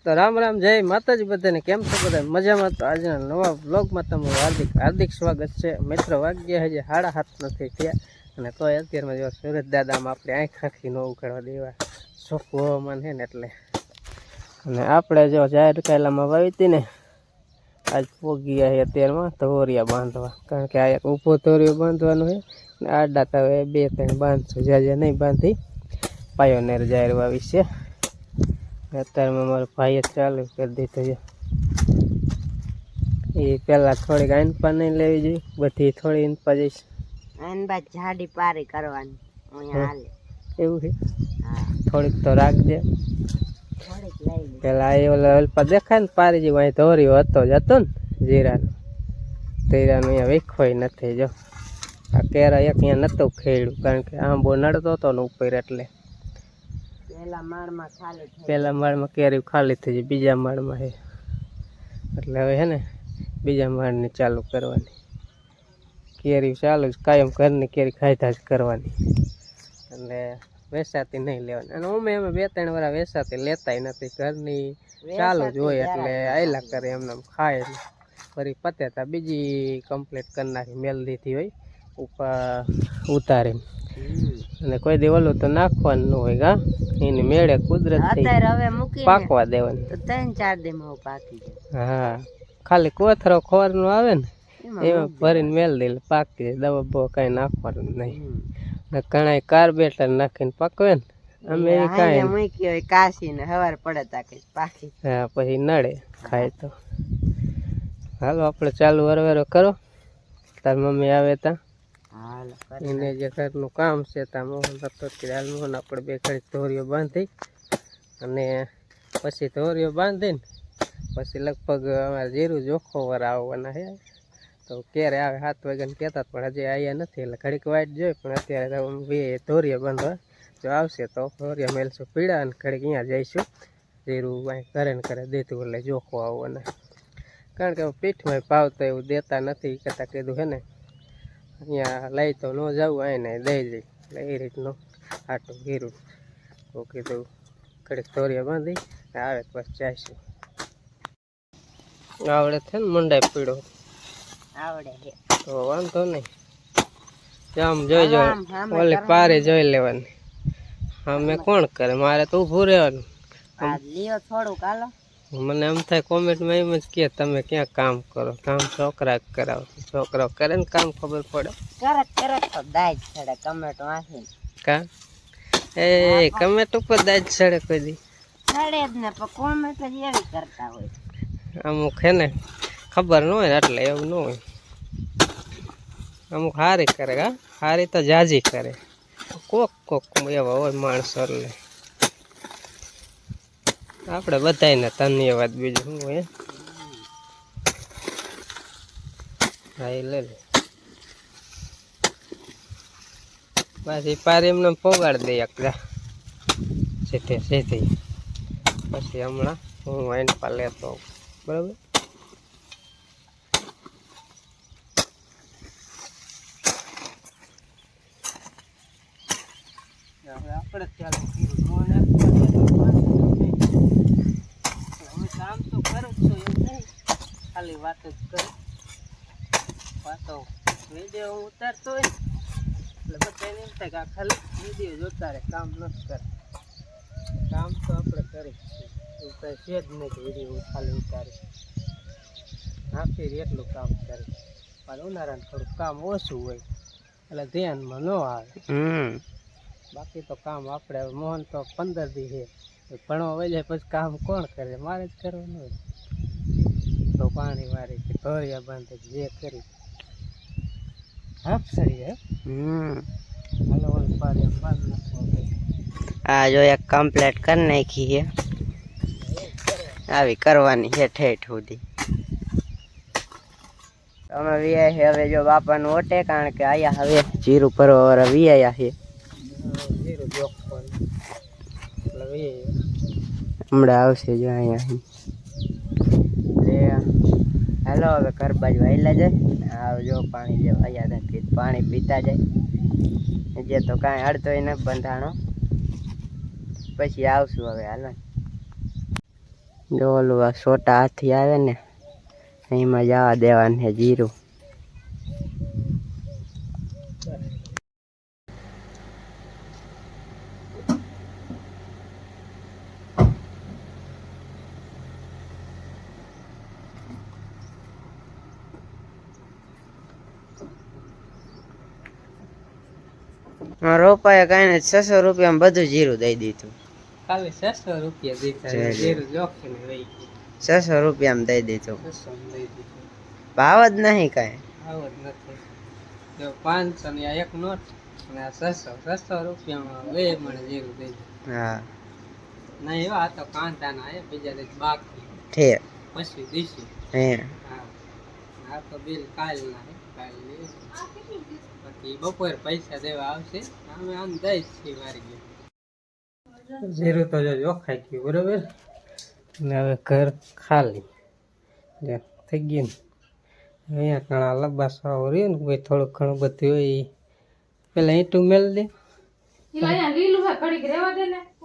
તો રામ રામ જય માતાજી બધાને કેમ છો બધા મજામાં? તો આજના નવા વ્લોગમાં તમારું હાર્દિક હાર્દિક સ્વાગત છે. મિત્રો વાગ્યા હજી 7:30 નથી થયા અને તોય અત્યારમાં જો સુરત દાદામાં આપણે આંખ આખી ન ઉઘાડવા દેવા ચોખ્ખું હવામાન છે ને એટલે. અને આપણે જો જાહેર કાયલામાં વાવી હતી ને આજ પોગી ગયા છે અત્યારમાં ધોરિયા બાંધવા, કારણ કે આ એક ઊભો ધોરિયો બાંધવાનો છે ને આડા તાવે 2-3 બાંધશું, જ્યાં નહીં બાંધી પાયોનેર જાહેર વાવી છે. અત્યારમાં મારો ભાઈએ ચાલુ કરી દીધું છે. એ પેલા થોડીક આઈનપા નહીં લેવી જોઈએ, બધી થોડી ઇનપા જઈશ આઈનપા જાડી પારી કરવાની અહીંયા હાલે એવું છે. થોડીક તો રાખજે, થોડીક લઈ લે. પેલા એ ઓલા અલ્પા દેખાય ને પારી જેવું અહીં ધોર્યો હતો જ હતો ને જીરાનો, જીરાનું અહીંયા વેખોય નથી. જો આ કેરા એક અહીંયા નહોતું ખેડ્યું, કારણ કે આંબો નડતો હતો ને ઉપર, એટલે પેલા માળમાં કેરી ખાલી થઈ જાય, બીજા માળમાં છે એટલે હવે છે ને બીજા માળની ચાલુ કરવાની. કેરી ચાલુ જ કાયમ ઘરની કેરી ખાઈતા જ કરવાની, એટલે વેચાતી નહીં લેવાની. અને અમે 2-3 વાર વેચાતી લેતાય નથી, ઘરની ચાલુ જ હોય એટલે આયલા કરે એમને ખાય. ફરી પતે તા બીજી કમ્પ્લીટ કરી નાખી, મેલ દીધી હોય ઉપર ઉતારીને. અને કોઈ દી ઓલું તો નાખવાનું ન હોય ગા, એની મેળે કુદરત પાકવા દેવાનું. 3-4 દીમાં પાકી જાય. હા, ખાલી કોથરો ખોરનો આવે ને એમાં ભરીને મેલ દે પાકી જાય. દવા બહુ કઈ નાખવાનું નહીં. ઘણા કાર્બેટર નાખીને પકવે ને, અમે કાંઈ મૂકી હોય કાશી ને હવાર પડે તાકી પાકી. હા, પછી નડે ખાય તો. હાલો આપણે ચાલુ વરવેરો કરો, તાર મમ્મી આવે તા એને જે ઘરનું કામ છે ત્યાં મોહન લખતો કે હાલ મોહન આપણે 2 ઘડી ધોરીઓ બાંધી અને પછી ધોરીઓ બાંધીને પછી લગભગ અમારે જીરું જોખો વાર આવવાના છે. તો ક્યારે આવે 7 વાગ્યાને કહેતા, પણ હજી આવ્યા નથી એટલે ઘડીક વાઇટ જોઈ. પણ અત્યારે ધોરીઓ બાંધવા જો આવશે તો ધોરીઓ મેલશું પીડા અને ઘડીક અહીંયા જઈશું જીરું અહીં ઘરે ને ઘરે દીધું એટલે જોખો આવવાના. કારણ કે પીઠમાં ભાવતા એવું દેતા નથી, કરતાં કીધું છે ને અહીંયા લઈ તો ન જવું, આને દઈ જઈ એટલે એ રીતનું આટલું ગીરું. તો કીધું ઘડીક ધોરિયા બાંધી આવે પછી જઈશું. આવડે છે ને મંડાઈ પીડો આવડે છે તો વાંધો નહીં. આમ જોઈ ઓલી પારે જોઈ લેવાની. અમે કોણ કરે, મારે તો ઊભું રહેવાનું. થોડુંક હાલો. મને એમ થાય કોમેન્ટમાં એમ જ કે તમે ક્યાં કામ કરો, કામ છોકરા કરાવો. છોકરો કરે ને કામ ખબર પડે. કરે તો દાજ છડે કમેન્ટ વાંચીને. કા એ કમેન્ટ ઉપર દાજ છડે કોઈ દી છડે જ ને, પણ કોમેન્ટ જ એવી કરતા હોય. અમુક હે ને ખબર ન હોય એટલે એવું ન હોય. અમુક હારી કરે, હા હારી તો જાજી કરે. કોક કોક એવા હોય માણસો, એટલે આપણે બધાને ધન્યવાદ. બીજું શું હોય? હા એ લે પાછી પારી એમને પોગાડી દઈ એકલા સીધે સીધી. પછી હમણાં હું વાઈન પા લેતો બરાબર. હવે આપણે ચાલુ કામ તો કરું છું, એવું નહીં ખાલી વાત જ કરું. વાતો વિડીયો ઉતારતો હોય એટલે બધાને એમ થાય કે આ ખાલી વિડીયો જ ઉતારે, કામ નથી કરે. કામ તો આપણે કરી જ છીએ, એવું કાંઈ છે જ નહીં કે વિડીયો ખાલી ઉતારે. આખી એટલું કામ કરે, પણ ઉનાળાને થોડુંક કામ ઓછું હોય એટલે ધ્યાનમાં ન આવે. બાકી તો કામ આપણે મોહન તો 15 દી છે, ભણવા વહી જાય પછી કામ કોણ કરે? મારે જ કરવાનું હોય. તો પાણી વાળી કે ધોરિયા બાંધે જે કરી હાફસરી હે. હાલો પાણી બાંધ નાખો. આ જો એક કમ્પ્લીટ કરી નાખી છે, આવી કરવાની છે ઠેઠ સુધી. અમે વીઆઈ છે હવે જો બાપાનું ઓટે, કારણ કે આયા હવે જીરું ભરવા વાળા વીઆયા છે. જીરું જોખવાનું એટલે હમણાં આવશે જો અહીંયા. હાલો હવે ઘર બાજુ આવેલા જાય. આવજો પાણી જે આવ્યા હતા પાણી પીતા જાય. જે તો કાંઈ અડતોય ન બંધાણો, પછી આવશું હવે. હાલો જો ઓલું આ છોટા હાથી આવે ને એમાં જવા દેવાનું છે જીરું. રોપાએ કઈ ને 600 રૂપિયામાં બધું જીરું દઈ દીધું. ખાલી 600 રૂપિયા દીધા જીરું જોખીને રહી ગયું. 600 રૂપિયામાં દઈ દીધું. 600 દઈ દીધું. ભાવ જ નહીં કઈ. આવો જ નથી. જો 500 ની આ એક નોટ અને આ 600 રૂપિયામાં બે મણ જીરું દઈ દીધું. હા નહીં એવા આ તો કાંતાના એ બીજા દે બાકી ઠીક પછી દીશું. હે હા આ તો બિલ કાલ ના કાલ બાકી બપોર પૈસા દેવા આવશે. અમે આમ દઈશ છીએ મારી ગયું જીરું તો જો જોખાઈ ગયું બરોબર ને હવે ઘર ખાલી થઈ ગયું ને અહીંયા ઘણા લબાસા રહ્યું ને કોઈ થોડુંક ઘણું બધું હોય એ પેલા ઈંટું મેળ દે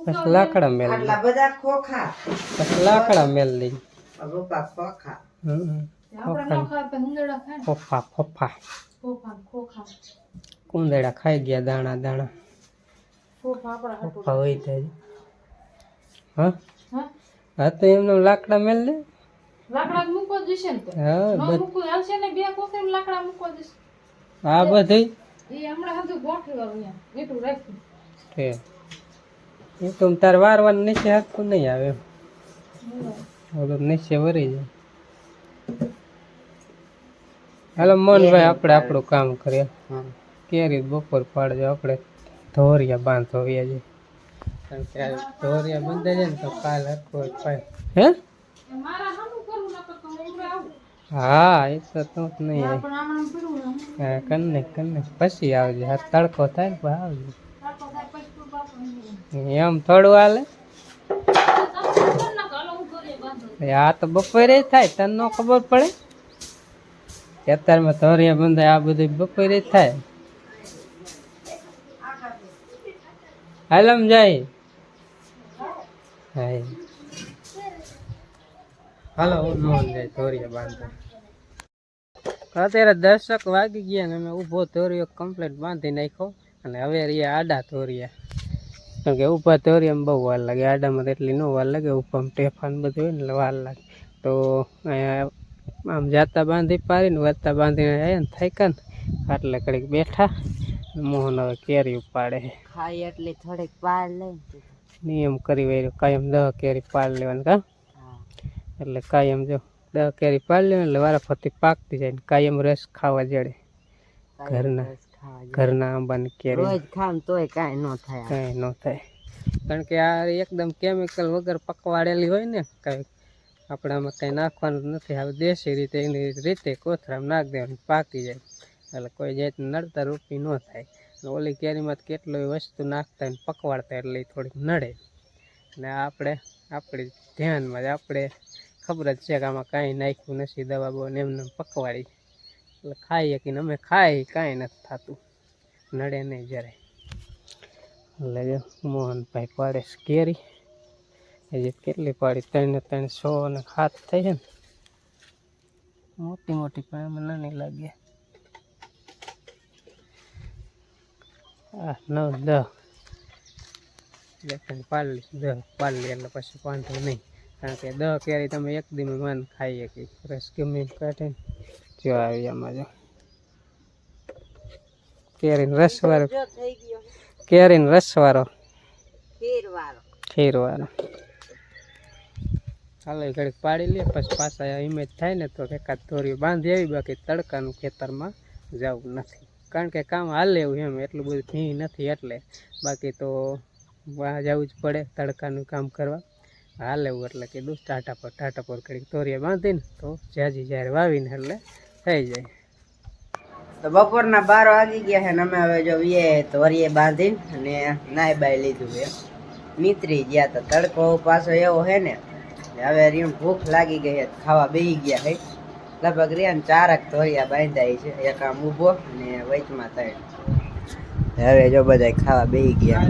પછી લાકડા મેળ દે બધા ખોખા પછી લાકડા મેળ દે રૂપા ખોખા ફોફા ફોફા કુંદડા ખાઈ ગયા દાણા દાણા ફોફા હોય થાય હા હા તો એમને લાકડા મેળ દે લાકડા મૂકો જશે ને હા મૂકો આવશે ને બે કોથળી લાકડા મૂકો જશે આ બધું એ હમણાં હજુ ગોઠવ્યા અહીંયા એટલું રાખ્યું છે એ તો તાર વારવાનું નીચે હાથતું નહીં આવે એમ ઓલું નીચે વરી જાય. હાલો મોહનભાઈ આપણે આપણું કામ કરીએ. કેરી બપોર પાડજો આપણે ધોરિયા બાંધોવ્યા છે કારણ કે આ ધોરિયા બંધાય છે ને તો કાલ હરખો જ પાય હે મારા હામું કરું ના તો હમણાં આવું હા એ તો તું જ નહીં આવે. પણ આમાં પીડું હા કન્ને પછી આવજે હા તડકો થાય ને પછી આવજે એમ થોડું હાલે આ તો બપોરે થાય તને ન ખબર પડે અત્યારમાં ધોરિયા બંધાય આ બધું બપોરે થાય. હાલમ જાય હા હાલો મોહન જાય ધોરિયા બાંધો. અત્યારે 10 વાગી ગયા ને અમે ઊભો ધોરિયો કમ્પ્લીટ બાંધી નાખ્યો અને હવે રહ્યા આડા ધોરિયા કારણ કે ઊભા ધોરિયામાં બહુ વાર લાગે આડામાં એટલી ન વાર લાગે ઊભામાં ટેફાન બધું હોય ને એટલે વાર લાગે તો અહીંયા આમ જાતા બાંધી પાડીને વધતા બાંધીને આવ્યા ને થાક્યા ને એટલે કડીક બેઠા મોહન હવે કેરી ઉપાડે ખાઈ એટલી થોડીક પાર લઈ નિયમ કરી વાર્યો કાયમ 10 કેરી પાડ લેવાની કા એટલે કાયમ જો 10 કેરી પાડ લેવાની એટલે વારાફરતી પાકતી જાય ને કાયમ રસ ખાવા જડે ઘરના આંબાની કેરી રોજ ખામ તોય કાંઈ ન થાય કાંઈ ન થાય કારણ કે આ એકદમ કેમિકલ વગર પકવાડેલી હોય ને કાંઈ આપણામાં કંઈ નાખવાનું નથી હવે દેશી રીતે એની રીતે કોથરામાં નાખી દેવાની પાકી જાય એટલે કોઈ જાત નડતા રૂપી ન થાય. ઓલી કેરીમાં કેટલી વસ્તુ નાખતા ને પકવાડતા એટલે થોડીક નડે ને આપણે આપણી ધ્યાનમાં જ આપણે ખબર જ છે કે આમાં કાંઈ નાખ્યું નથી દવા બહુ એમને પકવાડી એટલે ખાઈએ કે અમે ખાઈ કાંઈ નથી થતું નડે નહીં જરાય. એટલે જો મોહનભાઈ પાડે કેરી હજી કેટલી પાડી 300 ને 7 થઈ છે ને મોટી મોટી પણ એમાં નાની લાગે 8 9 10 પાડલી 10 પાડલી એટલે પછી વાંધો નહીં કારણ કે 10 કેરી તમે એક દીમાં મન ખાઈએ કે રસ ગમે કાઢે ને જો આવી આમાં જો કેરીનો રસવાળો કેરીનો રસવાળો ખીરવાળો હાલો ઘડીક પાડી લે પછી પાછા ઇમેજ થાય ને તો એકાદ દોરી બાંધી આવી બાકી તડકાનું ખેતરમાં જવું નથી કારણ કે કામ હાલે એવું એમ એટલું બધું ભી નથી એટલે બાકી તો જવું જ પડે તડકાનું કામ કરવા હાલે એવું એટલે કીધું ટાટા પર ઘડીક દોરીએ બાંધીને તો જ્યાંજી જ્યારે વાવીને એટલે થઈ જાય. તો બપોરના 12 વાગી ગયા છે ને અમે હવે જો ધોરીએ બાંધીને અને નાઈ બાઈ લીધું છે નીતરી ગયા તો તડકો પાછો એવો છે ને હવે રીમ ભૂખ લાગી ગઈ છે ખાવા બેસી ગયા છે લગભગ રહ્યા 4 ધોરિયા બાંધાય છે એક આમ ઊભો અને વચમાં 3 હવે જો બધા ખાવા બેસી ગયા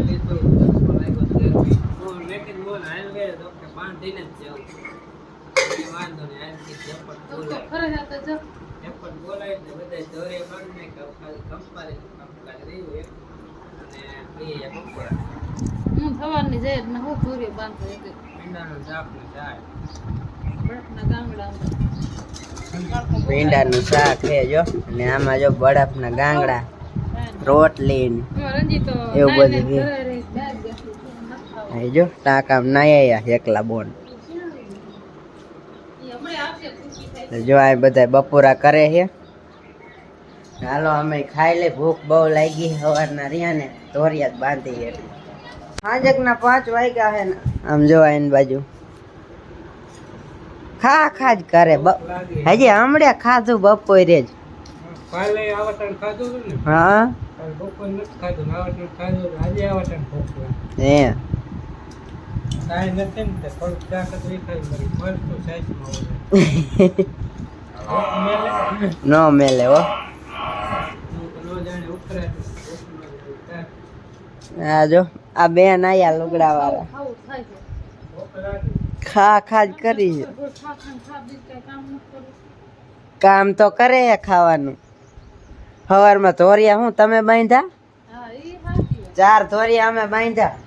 દઈને જ જાઉં એ વાંધો નહીં આજથી એપટ તો બોલાય ખરે જાતે જો એપટ બોલાય એટલે બધા દોરે બાંધ ને ખાલી કંપારી કામકાજ રહ્યું એક અને એ બપોરા હું થવાની જાય ને હું ધોરી બાંધતો એક ઈંડાનો જાપ ને ચાય બળફના ગાંગડા ભીંડાનું શાક છે જો અને આમાં જો બરફના ગાંગડા રોટલી ને રંજીતો એવું બધું છે. ઘરે રહી બેગ બેઠી એ જો ટાંકા નાયા એકલા બોન એ હમણાં આવશે ખુશી થાય જો આ બધા બપોરા કરે છે હાલો અમે ખાઈ લે ભૂખ બહુ લાગી સવારના રહ્યા ને ધોરિયા જ બાંધી એટલે સાંજકના 5 વાગ્યા છે ને આમ જો આઈન બાજુ ખા ખા જ કરે હજી હમણે ખાધું બપોરે જ કાલે આવટણ ખાધું હતું ને હા કાલે બપોર નથી ખાધું આવટણ ખાધું આજે આવટણ ભૂખ હે કાંઈ નથી ને તે થોડુંક શાક હતું એ ખાઈ મારી ફરતું સાઈઝમાં હોય નો મેલે હો હું તો ન જાણે ઉતરાય આ જો આ બેન આયા લુગડા વાળા ખાવું થાય છે ભૂખ લાગી ખા ખા જ કરી છે ખા બીજ કઈ કામ નથી કરવું કામ તો કરે હે ખાવાનું સવારમાં ધોરિયા હું તમે બાંધ્યા હા એ સાચી 4 ધોરિયા અમે બાંધ્યા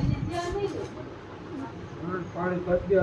એને ત્યાં નહીં પાણી કરી દો